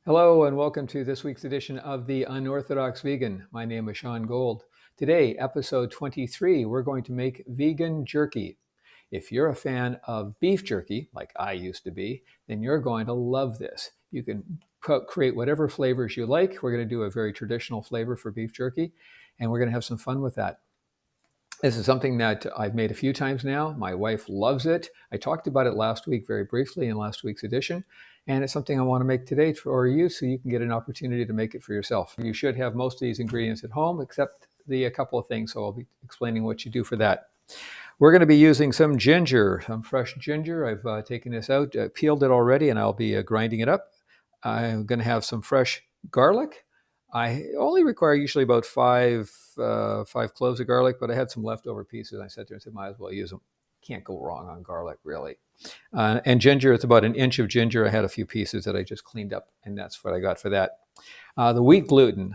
Hello and welcome to this week's edition of the Unorthodox Vegan. My name is Sean Gold. Today, episode 23, we're going to make vegan jerky. If you're a fan of beef jerky, like I used to be, then you're going to love this. You can create whatever flavors you like. We're going to do a very traditional flavor for beef jerky, and we're going to have some fun with that. This is something that I've made a few times now. My wife loves it. I talked about it last week very briefly in last week's edition, and it's something I want to make today for you so you can get an opportunity to make it for yourself. You should have most of these ingredients at home except a couple of things, so I'll be explaining what you do for that. We're going to be using some ginger, some fresh ginger. I've taken this out, peeled it already, and I'll be grinding it up. I'm going to have some fresh garlic. I only require usually about five cloves of garlic, but I had some leftover pieces. I sat there and said, might as well use them. Can't go wrong on garlic, really. And ginger, it's about an inch of ginger. I had a few pieces that I just cleaned up, and that's what I got for that. The wheat gluten.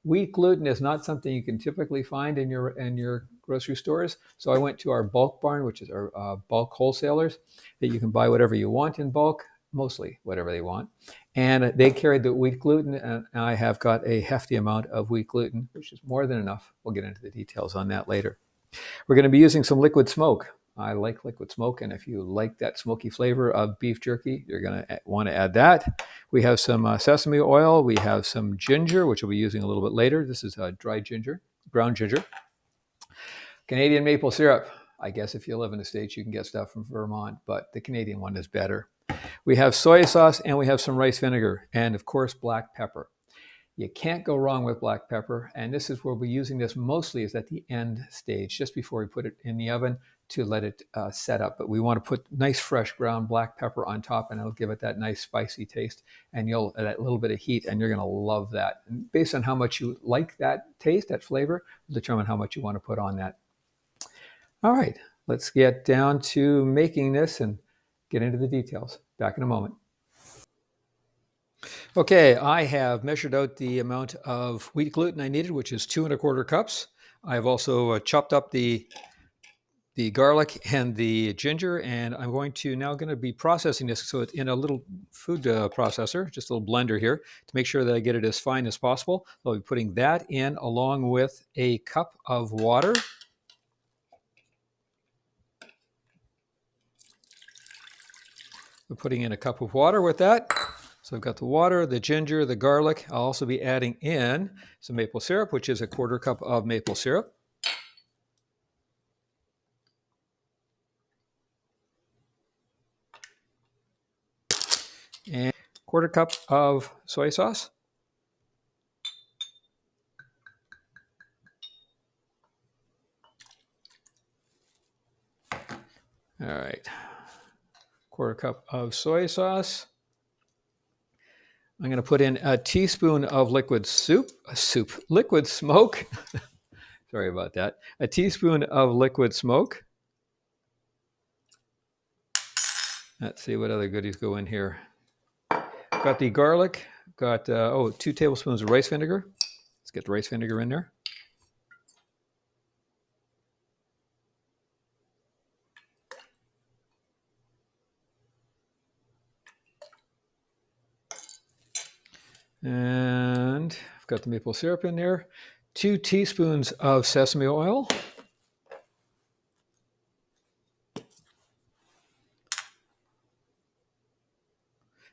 Wheat gluten is not something you can typically find in your grocery stores. So I went to our bulk barn, which is our bulk wholesalers, that you can buy whatever you want in bulk, mostly whatever they want. And they carried the wheat gluten, and I have got a hefty amount of wheat gluten, which is more than enough. We'll get into the details on that later. We're going to be using some liquid smoke. I like liquid smoke, and if you like that smoky flavor of beef jerky, you're going to want to add that. We have some sesame oil. We have some ginger, which we'll be using a little bit later. This is dried ginger, ground ginger. Canadian maple syrup. I guess if you live in the States, you can get stuff from Vermont, but the Canadian one is better. We have soy sauce, and we have some rice vinegar, and of course, black pepper. You can't go wrong with black pepper, and this is where we're using this mostly is at the end stage, just before we put it in the oven to let it set up. But we want to put nice fresh ground black pepper on top, and it'll give it that nice spicy taste, and that little bit of heat, and you're going to love that. And based on how much you like that taste, that flavor, will determine how much you want to put on that. All right, let's get down to making this and get into the details. Back in a moment. Okay, I have measured out the amount of wheat gluten I needed, which is 2¼ cups. I've also chopped up the garlic and the ginger, and I'm now going to be processing this. So it's in a little food processor, just a little blender here, to make sure that I get it as fine as possible. I'll be putting that in along with a cup of water. We're putting in a cup of water with that. So I've got the water, the ginger, the garlic. I'll also be adding in some maple syrup, which is 1/4 cup of maple syrup. And 1/4 cup of soy sauce. All right, 1/4 cup of soy sauce. I'm going to put in a teaspoon of liquid smoke. Sorry about that. A teaspoon of liquid smoke. Let's see what other goodies go in here. Got the garlic. Got 2 tablespoons of rice vinegar. Let's get the rice vinegar in there. And I've got the maple syrup in there. 2 teaspoons of sesame oil.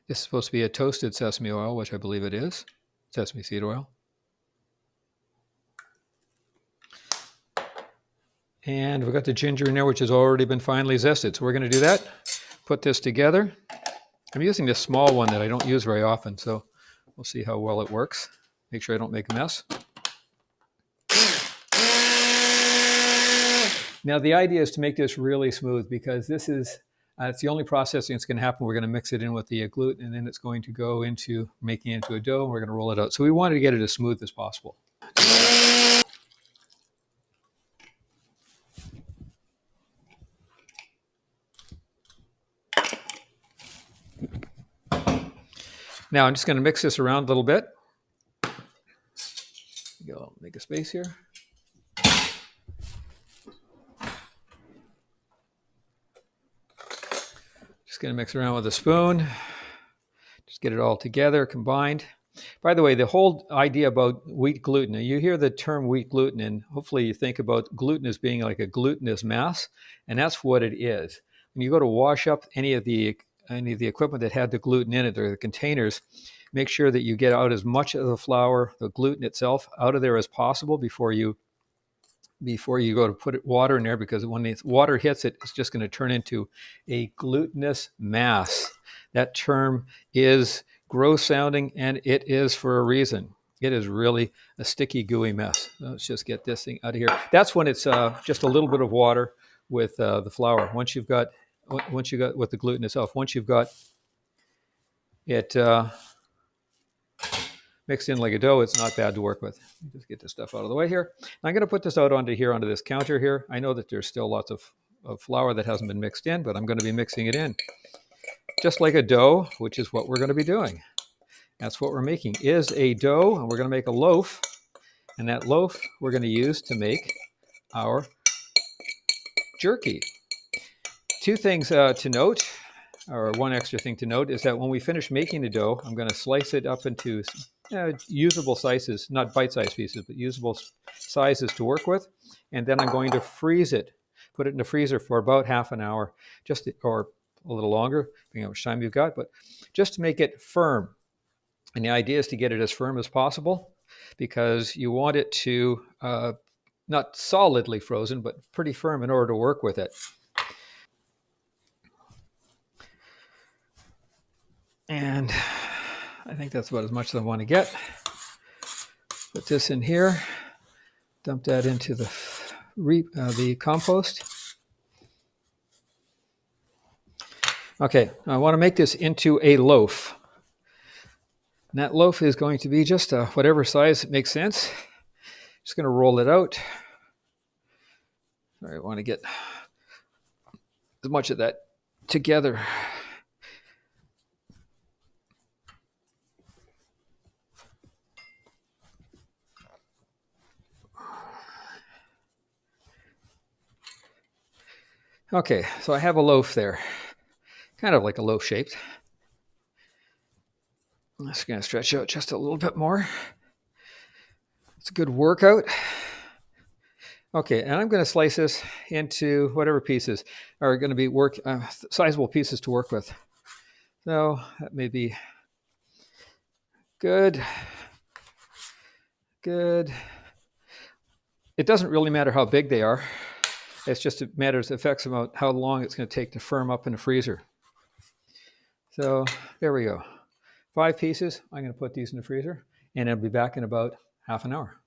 This is supposed to be a toasted sesame oil, which I believe it is. Sesame seed oil. And we've got the ginger in there, which has already been finely zested. So we're going to do that. Put this together. I'm using this small one that I don't use very often, so we'll see how well it works. Make sure I don't make a mess. Now the idea is to make this really smooth, because this is it's the only processing that's going to happen. We're going to mix it in with the gluten, and then it's going to go into making it into a dough, and we're going to roll it out. So we wanted to get it as smooth as possible. Now I'm just going to mix this around a little bit. Go make a space here. Just going to mix around with a spoon. Just get it all together, combined. By the way, the whole idea about wheat gluten, you hear the term wheat gluten, and hopefully you think about gluten as being like a glutinous mass, and that's what it is. When you go to wash up any of the equipment that had the gluten in it, or the containers, make sure that you get out as much of the flour, the gluten itself, out of there as possible before you go to put water in there, because when the water hits it, it's just going to turn into a glutinous mass. That term is gross sounding, and it is for a reason. It is really a sticky, gooey mess. Let's just get this thing out of here. That's when it's just a little bit of water with the flour. Once you got with the gluten itself, once you've got it mixed in like a dough, it's not bad to work with. Just get this stuff out of the way here. I'm going to put this out onto this counter here. I know that there's still lots of flour that hasn't been mixed in, but I'm going to be mixing it in just like a dough, which is what we're going to be doing. That's what we're making, is a dough, and we're going to make a loaf, and that loaf we're going to use to make our jerky. Two things to note, or one extra thing to note, is that when we finish making the dough, I'm going to slice it up into usable sizes, not bite-sized pieces, but usable sizes to work with. And then I'm going to freeze it, put it in the freezer for about half an hour, or a little longer, depending on how much time you've got, but just to make it firm. And the idea is to get it as firm as possible, because you want it to not solidly frozen, but pretty firm in order to work with it. And I think that's about as much as I want to get. Put this in here, dump that into the compost. Okay, I want to make this into a loaf. And that loaf is going to be just whatever size makes sense. Just going to roll it out. I want to get as much of that together. Okay, so I have a loaf there, kind of like a loaf shaped. I'm just going to stretch out just a little bit more. It's a good workout. Okay, and I'm going to slice this into whatever pieces are going to be sizable pieces to work with. So that may be good. Good. It doesn't really matter how big they are. It's just it affects about how long it's going to take to firm up in the freezer. So there we go. 5 pieces. I'm going to put these in the freezer, and I'll be back in about half an hour.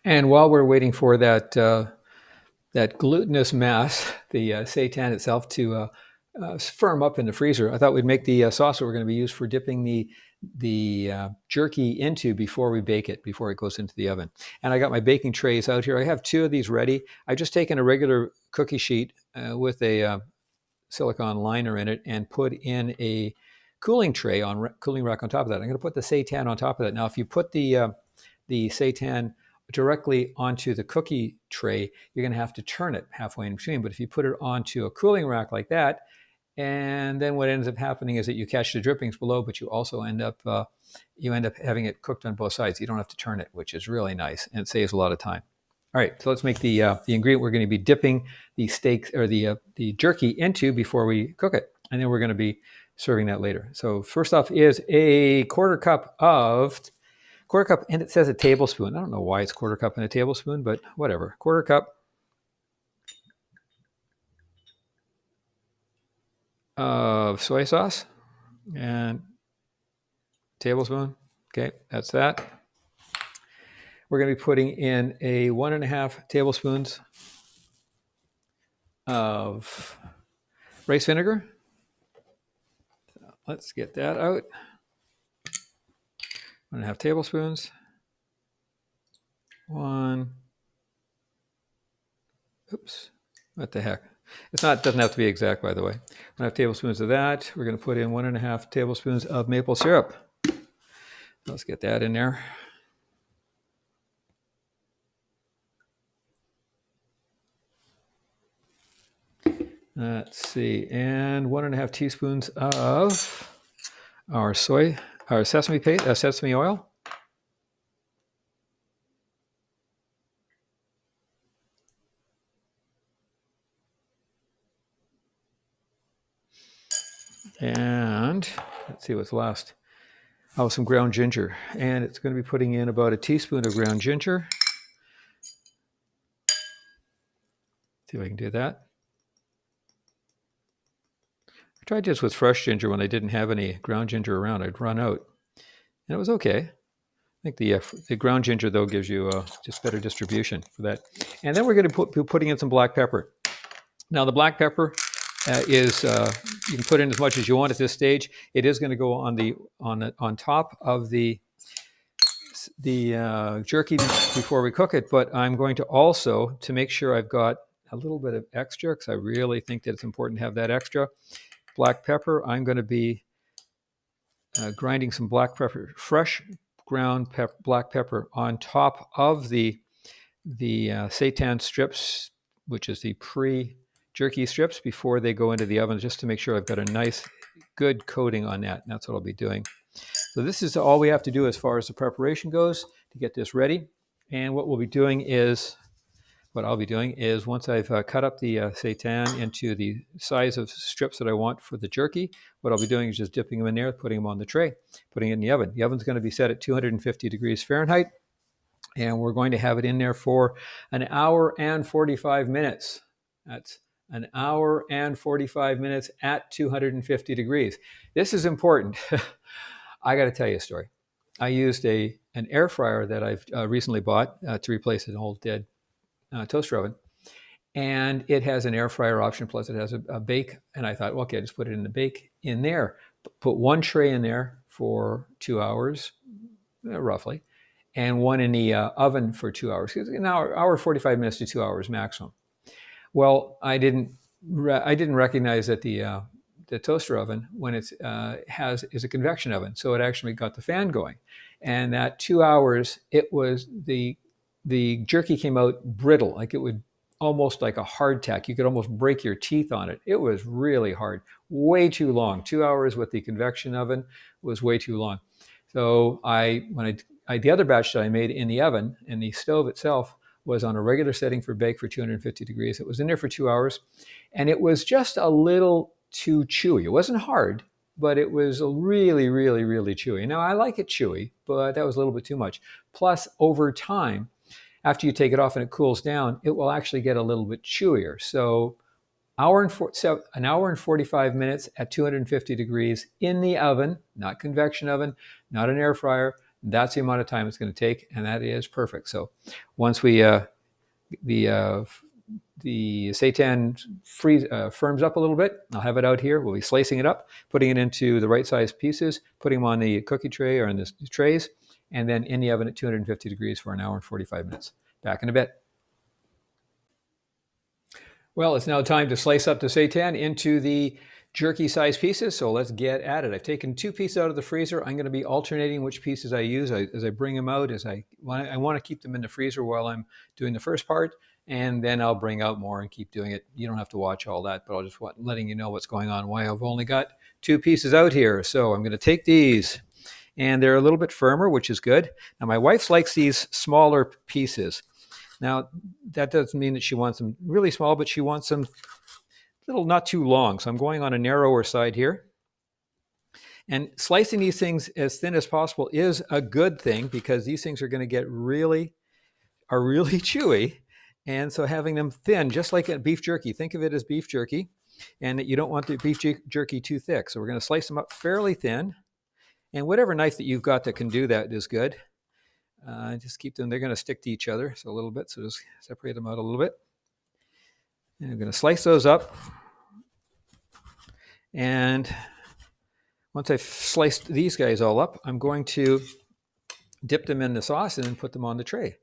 And while we're waiting for that glutinous mass, the seitan itself, to firm up in the freezer, I thought we'd make the sauce that we're going to be used for dipping the jerky into before it goes into the oven. And I got my baking trays out here. I have 2 of these ready. I've just taken a regular cookie sheet with a silicone liner in it and put in a cooling rack on top of that. I'm going to put the seitan on top of that. Now, if you put the seitan directly onto the cookie tray, you're going to have to turn it halfway in between. But if you put it onto a cooling rack like that, and then what ends up happening is that you catch the drippings below, but you also end up having it cooked on both sides. You don't have to turn it, which is really nice, and it saves a lot of time. All right, so let's make the ingredient we're going to be dipping the steaks or the jerky into before we cook it, and then we're going to be serving that later. So first off is a quarter cup, and it says a tablespoon. I don't know why it's quarter cup and a tablespoon, but whatever. Quarter cup of soy sauce and tablespoon. Okay, that's that. We're going to be putting in a 1.5 tablespoons of rice vinegar. So let's get that out. 1.5 tablespoons. Oops, what the heck? It doesn't have to be exact, by the way. 1.5 tablespoons of that. We're going to put in 1.5 tablespoons of maple syrup. Let's get that in there. Let's see, and 1.5 teaspoons of our sesame paste, sesame oil. And let's see what's last. Oh, some ground ginger. And it's going to be putting in about a teaspoon of ground ginger. See if I can do that. I tried this with fresh ginger when I didn't have any ground ginger around. I'd run out. And it was okay. I think the ground ginger, though, gives you just better distribution for that. And then we're going to be putting in some black pepper. Now, the black pepper is you can put in as much as you want at this stage. It is going to go on top of the jerky before we cook it, but I'm going to also, to make sure I've got a little bit of extra, because I really think that it's important to have that extra black pepper, I'm going to be grinding some black pepper, fresh ground black pepper on top of the seitan strips, which is the pre-jerky strips, before they go into the oven, just to make sure I've got a nice, good coating on that. And that's what I'll be doing. So this is all we have to do as far as the preparation goes to get this ready. And what I'll be doing is, once I've cut up the seitan into the size of strips that I want for the jerky, what I'll be doing is just dipping them in there, putting them on the tray, putting it in the oven. The oven's going to be set at 250 degrees Fahrenheit, and we're going to have it in there for an hour and 45 minutes. That's an hour and 45 minutes at 250 degrees. This is important. I got to tell you a story. I used an air fryer that I've recently bought to replace an old dead toaster oven, and it has an air fryer option, plus it has a bake. And I thought, well, okay, just put it in the bake in there. Put one tray in there for 2 hours, roughly, and one in the oven for 2 hours. An hour 45 minutes to 2 hours maximum. Well, I didn't recognize that the toaster oven, when it's is a convection oven, so it actually got the fan going, and that 2 hours, it was the jerky came out brittle, like it would almost like a hardtack. You could almost break your teeth on it. It was really hard, way too long. 2 hours with the convection oven was way too long. So the other batch that I made in the oven, and the stove itself was on a regular setting for bake for 250 degrees. It was in there for 2 hours, and it was just a little too chewy. It wasn't hard, but it was really, really, really chewy. Now, I like it chewy, but that was a little bit too much. Plus, over time, after you take it off and it cools down, it will actually get a little bit chewier. So an hour and 45 minutes at 250 degrees in the oven, not convection oven, not an air fryer. That's the amount of time it's going to take, and that is perfect. So once the seitan firms up a little bit, I'll have it out here. We'll be slicing it up, putting it into the right size pieces, putting them on the cookie tray or on the trays, and then in the oven at 250 degrees for an hour and 45 minutes. Back in a bit. Well, it's now time to slice up the seitan into the jerky size pieces, so let's get at it. I've taken 2 pieces out of the freezer. I'm going to be alternating which pieces I use as I bring them out. I want to keep them in the freezer while I'm doing the first part, and then I'll bring out more and keep doing it. You don't have to watch all that, but I'll just letting you know what's going on, why I've only got 2 pieces out here. So I'm going to take these, and they're a little bit firmer, which is good. Now, my wife likes these smaller pieces. Now, that doesn't mean that she wants them really small, but she wants them little, not too long. So I'm going on a narrower side here. And slicing these things as thin as possible is a good thing, because these things are going to get really chewy. And so having them thin, just like a beef jerky, think of it as beef jerky, and that you don't want the beef jerky too thick. So we're going to slice them up fairly thin. And whatever knife that you've got that can do that is good. Just keep them, they're going to stick to each other so a little bit. So just separate them out a little bit. And I'm going to slice those up. And once I've sliced these guys all up, I'm going to dip them in the sauce and then put them on the tray.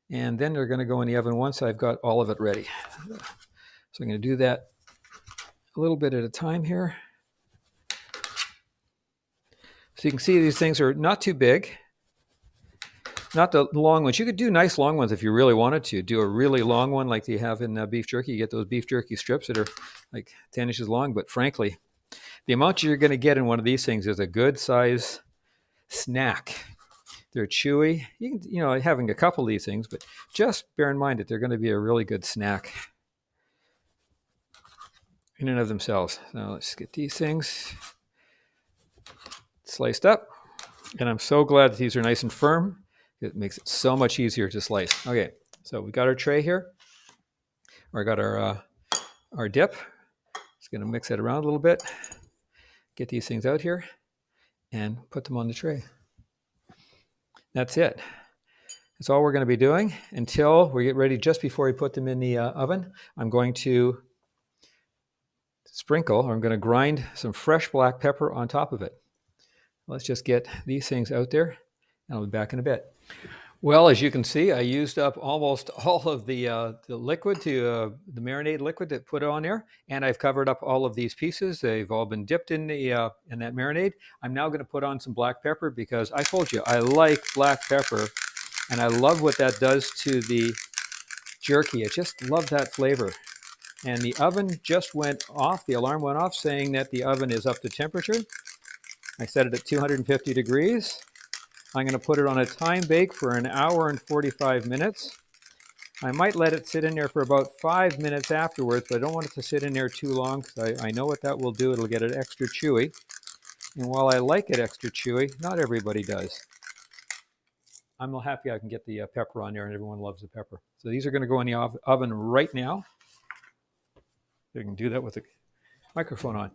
And then they're going to go in the oven once I've got all of it ready. So I'm going to do that a little bit at a time here. So you can see these things are not too big. Not the long ones. You could do nice long ones if you really wanted to. Do a really long one like you have in beef jerky. You get those beef jerky strips that are like 10 inches long. But frankly, The amount you're going to get in one of these things is a good size snack. They're chewy. You can, having a couple of these things, but just bear in mind that they're going to be a really good snack in and of themselves. Now let's get these things sliced up. And I'm so glad that these are nice and firm. It makes it so much easier to slice. Okay, so we got our tray here. Or got our dip. Just going to mix it around a little bit. Get these things out here and put them on the tray. That's it. That's all we're going to be doing until we get ready. Just before we put them in the oven, I'm going to sprinkle, or I'm going to grind some fresh black pepper on top of it. Let's just get these things out there, and I'll be back in a bit. Well, as you can see, I used up almost all of the liquid the marinade liquid to put on there, and I've covered up all of these pieces. They've all been dipped in that marinade. I'm now going to put on some black pepper because I told you I like black pepper, and I love what that does to the jerky. I just love that flavor. And the oven just went off. The alarm went off saying that the oven is up to temperature. I set it at 250 degrees. I'm going to put it on a time bake for 1 hour and 45 minutes. I might let it sit in there for about 5 minutes afterwards, but I don't want it to sit in there too long because I know what that will do. It'll get it extra chewy. And while I like it extra chewy, not everybody does. I'm happy I can get the pepper on there, and everyone loves the pepper. So these are going to go in the oven right now. You can do that with the microphone on.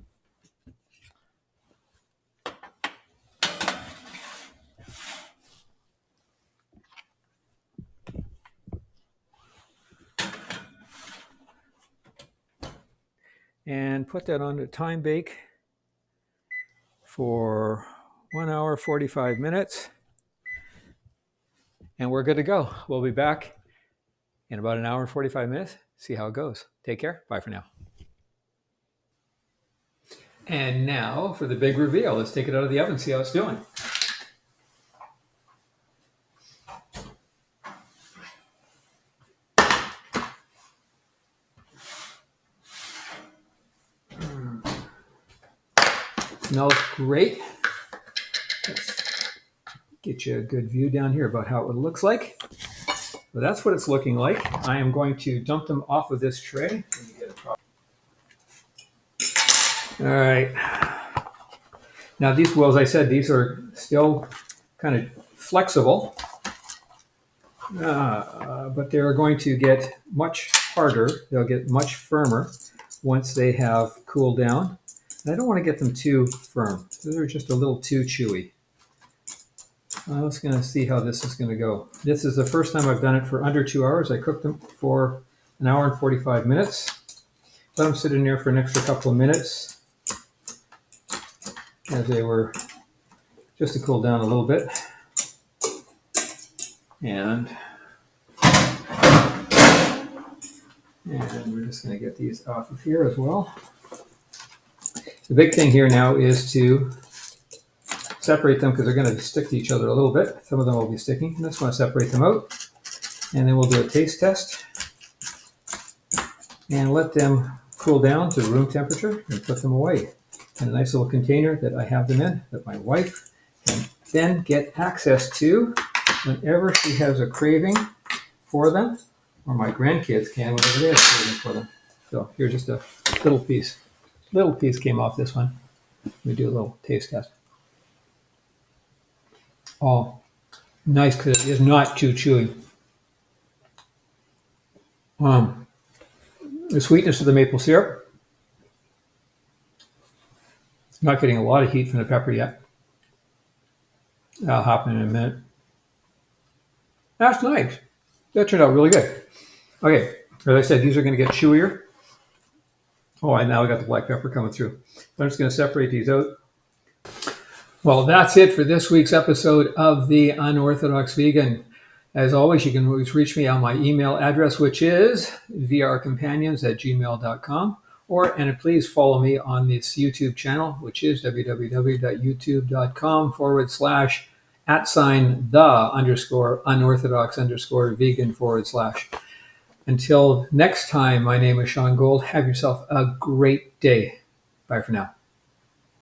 And put that on the time bake for 1 hour, 45 minutes. And we're good to go. We'll be back in about 1 hour and 45 minutes. See how it goes. Take care. Bye for now. And now for the big reveal. Let's take it out of the oven, see how it's doing. Smells great. Let's get you a good view down here about how it looks like. So that's what it's looking like. I am going to dump them off of this tray. All right. Now these, well, as I said, these are still kind of flexible, but they're going to get much harder. They'll get much firmer once they have cooled down. And I don't want to get them too firm. They're just a little too chewy. I'm just going to see how this is going to go. This is the first time I've done it for under 2 hours. I cooked them for 1 hour and 45 minutes. Let them sit in there for an extra couple of minutes as they were just to cool down a little bit. And we're just going to get these off of here as well. The big thing here now is to separate them because they're going to stick to each other a little bit. Some of them will be sticking. I just want to separate them out. And then we'll do a taste test and let them cool down to room temperature and put them away in a nice little container that I have them in, that my wife can then get access to whenever she has a craving for them, or my grandkids can whenever they have a craving for them. So here's just a little piece. Little piece came off this one. Let me do a little taste test. Oh, nice because it is not too chewy. The sweetness of the maple syrup. Not getting a lot of heat from the pepper yet. That'll happen in a minute. That's nice. That turned out really good. Okay, as I said, these are going to get chewier. Oh, and now I got the black pepper coming through. So I'm just going to separate these out. Well, that's it for this week's episode of The Unorthodox Vegan. As always, you can always reach me on my email address, which is vrcompanions@gmail.com. And please follow me on this YouTube channel, which is www.youtube.com/@the_unorthodox_vegan/. Until next time, my name is Sean Gold. Have yourself a great day. Bye for now.